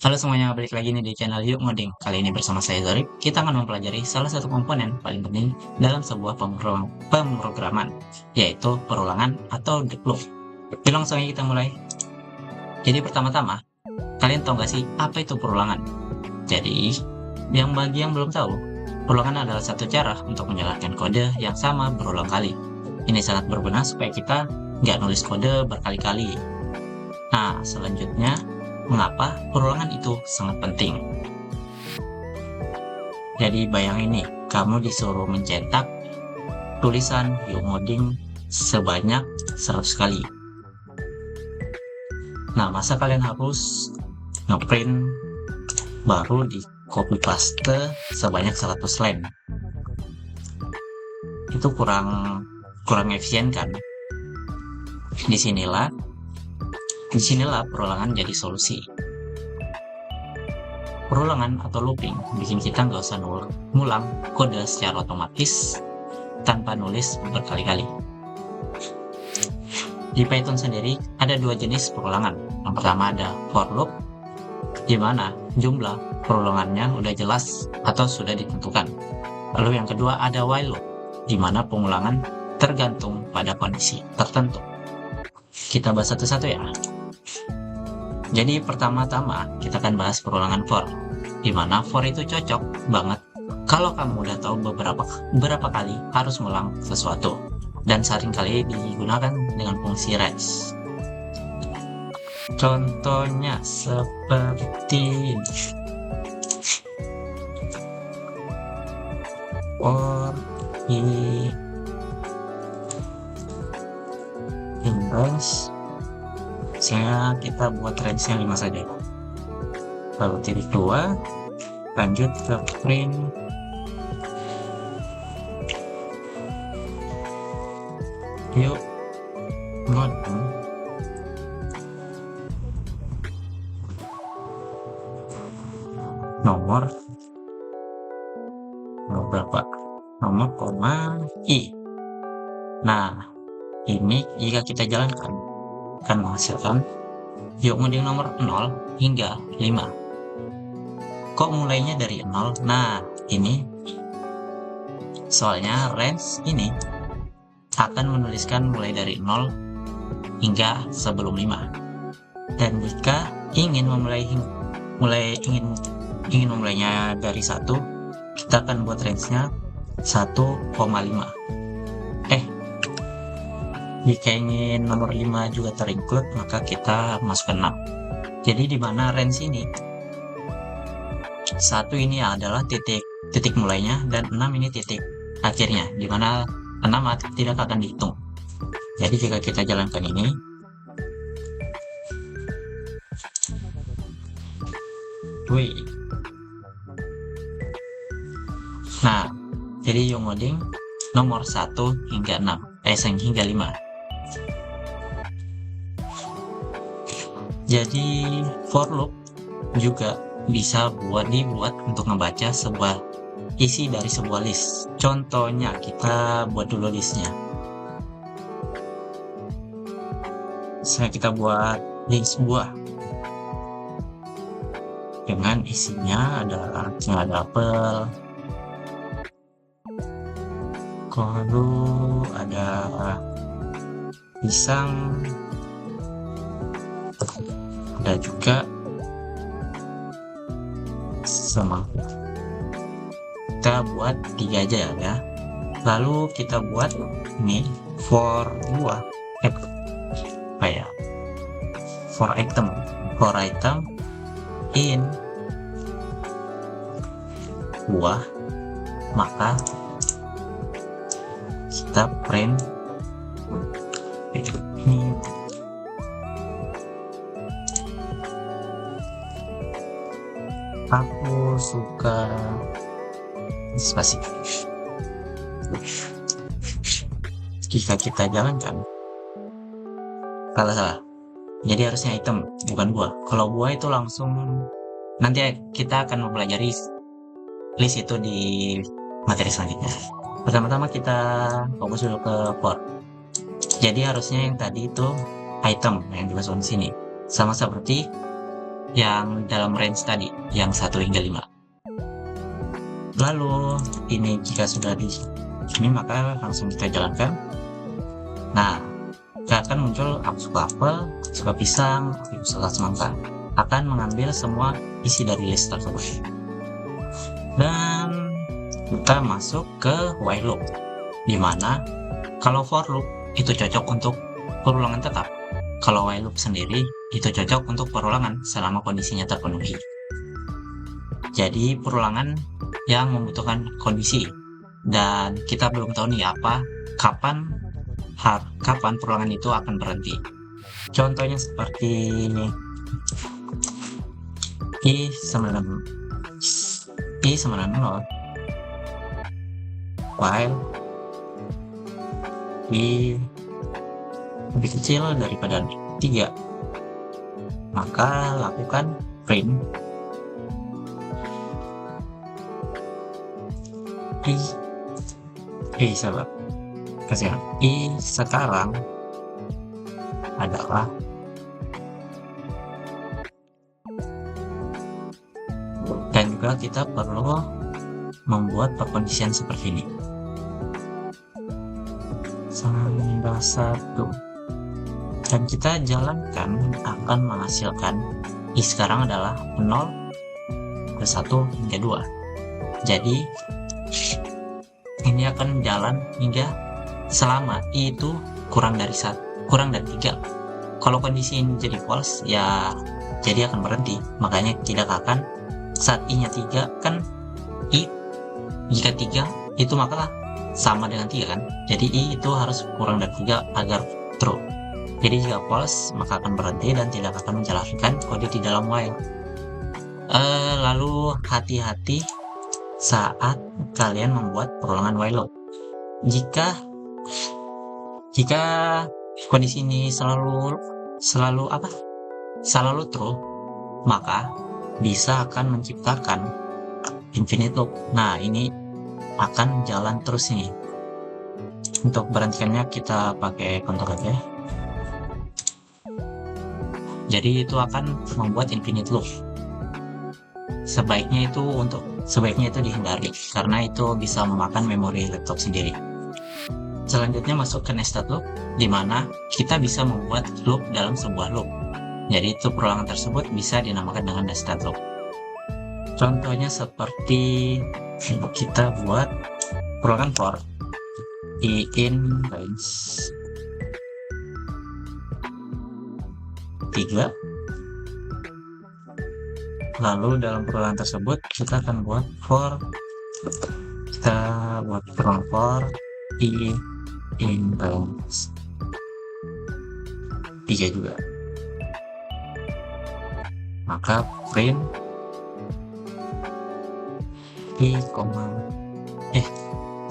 Halo semuanya, balik lagi nih di channel Yuk Ngoding. Kali ini bersama saya Zarif, kita akan mempelajari salah satu komponen paling penting dalam sebuah pemrograman, yaitu perulangan atau deep loop. Jadi langsung aja kita mulai. Jadi pertama-tama, kalian tahu nggak sih apa itu perulangan? Jadi, bagi yang belum tahu, perulangan adalah satu cara untuk menjalankan kode yang sama berulang kali. Ini sangat berguna supaya kita nggak nulis kode berkali-kali. Nah, selanjutnya, mengapa perulangan itu sangat penting? Jadi bayangin nih, kamu disuruh mencetak tulisan Yuk Ngoding sebanyak 100 kali. Nah, masa kalian harus ngeprint baru di copy paste sebanyak 100 line? Itu kurang efisien kan? Disinilah perulangan jadi solusi. Perulangan atau looping bikin kita nggak usah ngulang kode secara otomatis tanpa nulis berkali-kali. Di Python sendiri ada dua jenis perulangan. Yang pertama ada for loop, di mana jumlah perulangannya udah jelas atau sudah ditentukan. Lalu yang kedua ada while loop, di mana pengulangan tergantung pada kondisi tertentu. Kita bahas satu-satu ya. Jadi pertama-tama kita akan bahas perulangan for, di mana for itu cocok banget kalau kamu udah tahu beberapa kali harus ngulang sesuatu dan sering kali digunakan dengan fungsi range. Contohnya seperti ini. For i in range, kita buat range-nya 5 saja. Lalu titik 2, lanjut ke print Yuk Ngoding nomor berapa? Nomor koma i. Nah, ini jika kita jalankan akan menghasilkan Yuk Ngoding nomor 0 hingga 5. Kok mulainya dari 0? Nah, ini soalnya range ini akan menuliskan mulai dari 0 hingga sebelum 5. Dan jika ingin memulainya dari 1, kita akan buat range-nya 1,5. Jika ingin nomor 5 juga terinclude, maka kita masukkan 6. Jadi di mana range ini 1 ini adalah titik mulainya dan 6 ini titik akhirnya, di mana 6 tidak akan dihitung. Jadi jika kita jalankan ini, nah, jadi Yuk Ngoding nomor 1 hingga 5. Jadi for loop juga bisa dibuat untuk membaca sebuah isi dari sebuah list. Contohnya kita buat dulu listnya. Misalnya kita buat list buah dengan isinya ada apel, lalu ada pisang, ada juga semangka. Kita buat 3 aja ya. Lalu kita buat ini for buah, for item in buah, maka kita print ini. Aku suka spasi. Jika kita jalankan, salah. Jadi harusnya item, bukan buah. Kalau buah itu langsung nanti kita akan mempelajari list itu di materi selanjutnya. Pertama-tama kita fokus dulu ke for. Jadi harusnya yang tadi itu item yang dimasukkan di sini, sama seperti yang dalam range tadi, yang 1 hingga 5. Lalu ini jika sudah di sini maka langsung kita jalankan. Nah, akan muncul aku suka apel, suka pisang, aku suka semangka. Akan mengambil semua isi dari list tersebut. Dan kita masuk ke while loop, dimana kalau for loop itu cocok untuk perulangan tetap, kalau while loop sendiri itu cocok untuk perulangan selama kondisinya terpenuhi. Jadi perulangan yang membutuhkan kondisi, dan kita belum tahu nih kapan perulangan itu akan berhenti. Contohnya seperti I90 while I lebih kecil daripada 3, maka lakukan print sahabat, kasihan I sekarang adalah dan juga kita perlu membuat perkondisian seperti ini. Sampai 1 dan kita jalankan akan menghasilkan I sekarang adalah 0 ke 1 hingga 2. Jadi ini akan jalan hingga selama I itu kurang dari 3. Kalau kondisi ini jadi false, ya jadi akan berhenti. Makanya tidak akan saat I-nya 3 kan I jika 3 itu maka sama dengan 3 kan. Jadi I itu harus kurang dari 3 agar true. Jadi jika false maka akan berhenti dan tidak akan menjalankan kode di dalam while. Lalu hati-hati saat kalian membuat perulangan while loop. Jika kondisi ini selalu true, maka bisa akan menciptakan infinite loop. Nah, ini akan jalan terus nih. Untuk berhentikannya kita pakai counter aja. Jadi itu akan membuat infinite loop. Sebaiknya itu dihindari karena itu bisa memakan memori laptop sendiri. Selanjutnya masuk ke nested loop, di mana kita bisa membuat loop dalam sebuah loop. Jadi itu perulangan tersebut bisa dinamakan dengan nested loop. Contohnya seperti kita buat perulangan for I in range 3. Lalu dalam perulangan tersebut kita akan buat perulangan for I in range 3 juga. Maka print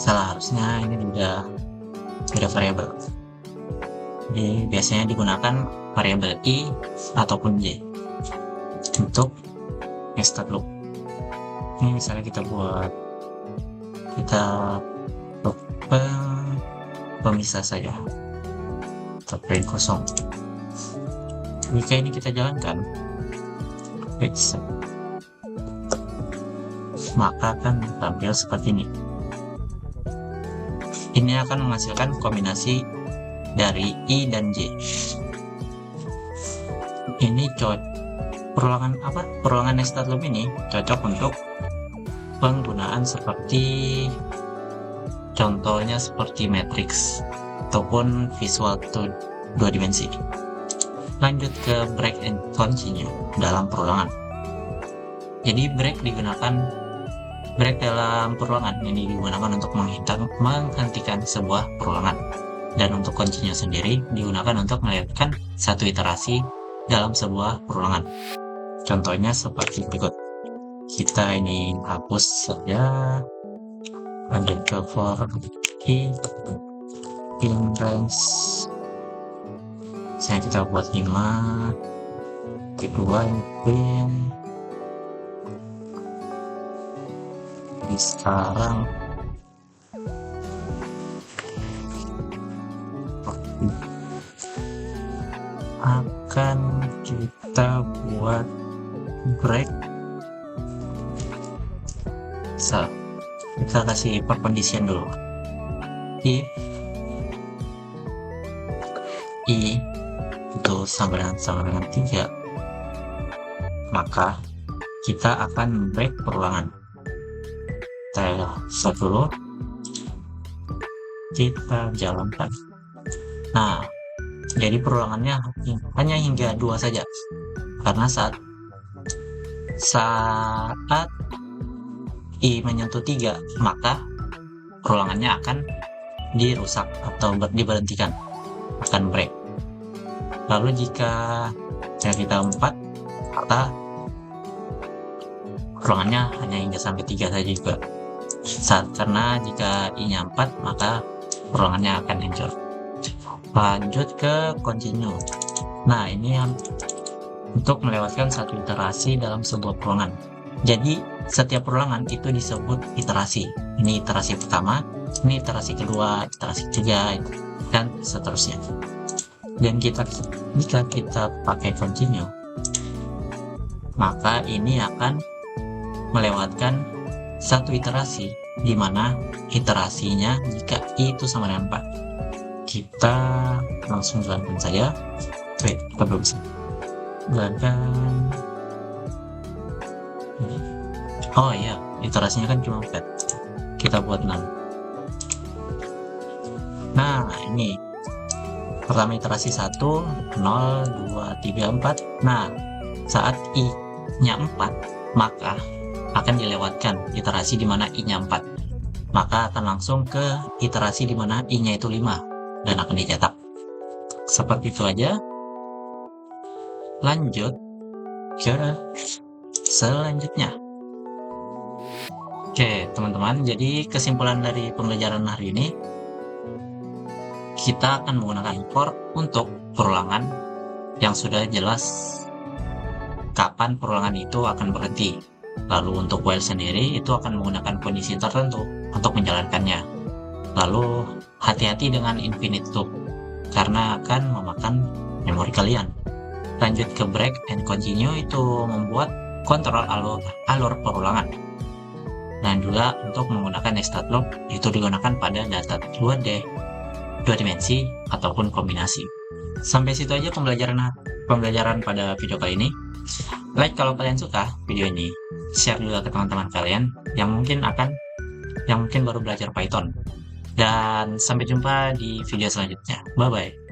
harusnya ini udah beda variabel. Jadi biasanya digunakan variabel I ataupun J untuk nested loop. Ini misalnya kita buat pemisah saja atau print kosong. Jika ini kita jalankan, maka akan tampil seperti ini. Ini akan menghasilkan kombinasi dari I dan J. Ini perulangan nested loop ini cocok untuk penggunaan seperti contohnya seperti matrix ataupun visual 2 dimensi. Lanjut ke break and continue dalam perulangan. Jadi break dalam perulangan ini digunakan untuk menghentikan sebuah perulangan, dan untuk continue sendiri digunakan untuk melakukan satu iterasi dalam sebuah perulangan. Contohnya seperti berikut. Kita ini hapus saja, lanjut ke for I in range. Misalnya kita buat 5, kedua ini print. Jadi sekarang akan kita buat break. Kita kasih percondition dulu. If I itu sama dengan 3, maka kita akan break perulangan. Kita start dulu, kita jalankan. Nah, jadi perulangannya hanya hingga 2 saja, karena saat I menyentuh 3, maka perulangannya akan dirusak atau diberhentikan, akan break. Lalu jika kita 4, maka perulangannya hanya hingga sampai 3 saja juga. Karena jika I-nya 4, maka perulangannya akan hancur. Lanjut ke continue. Nah, ini untuk melewatkan satu iterasi dalam sebuah perulangan. Jadi setiap perulangan itu disebut iterasi. Ini iterasi pertama, ini iterasi kedua, iterasi ketiga, dan seterusnya. Dan jika kita pakai continue, maka ini akan melewatkan satu iterasi, di mana iterasinya jika I itu sama dengan 4. Kita langsung jalankan saja. Kita belum bisa jalankan. Oh iya, iterasinya kan cuma 4. Kita buat 6. Nah, ini pertama iterasi 1, 0, 2, 3, 4. Nah, saat I-nya 4, maka akan dilewatkan iterasi di mana I-nya 4. Maka akan langsung ke iterasi di mana I-nya itu 5 dan akan dicetak. Seperti itu aja. Lanjut ke selanjutnya. Oke, teman-teman, jadi kesimpulan dari pembelajaran hari ini, kita akan menggunakan for untuk perulangan yang sudah jelas kapan perulangan itu akan berhenti. Lalu untuk while sendiri itu akan menggunakan kondisi tertentu untuk menjalankannya. Lalu hati-hati dengan infinite loop karena akan memakan memori kalian. Lanjut ke break and continue itu membuat kontrol alur perulangan. Dan juga untuk menggunakan extra loop itu digunakan pada data 2D, 2 dimensi ataupun kombinasi. Sampai situ aja pembelajaran pada video kali ini. Like kalau kalian suka video ini, share juga ke teman-teman kalian yang mungkin baru belajar Python. Dan sampai jumpa di video selanjutnya. Bye bye.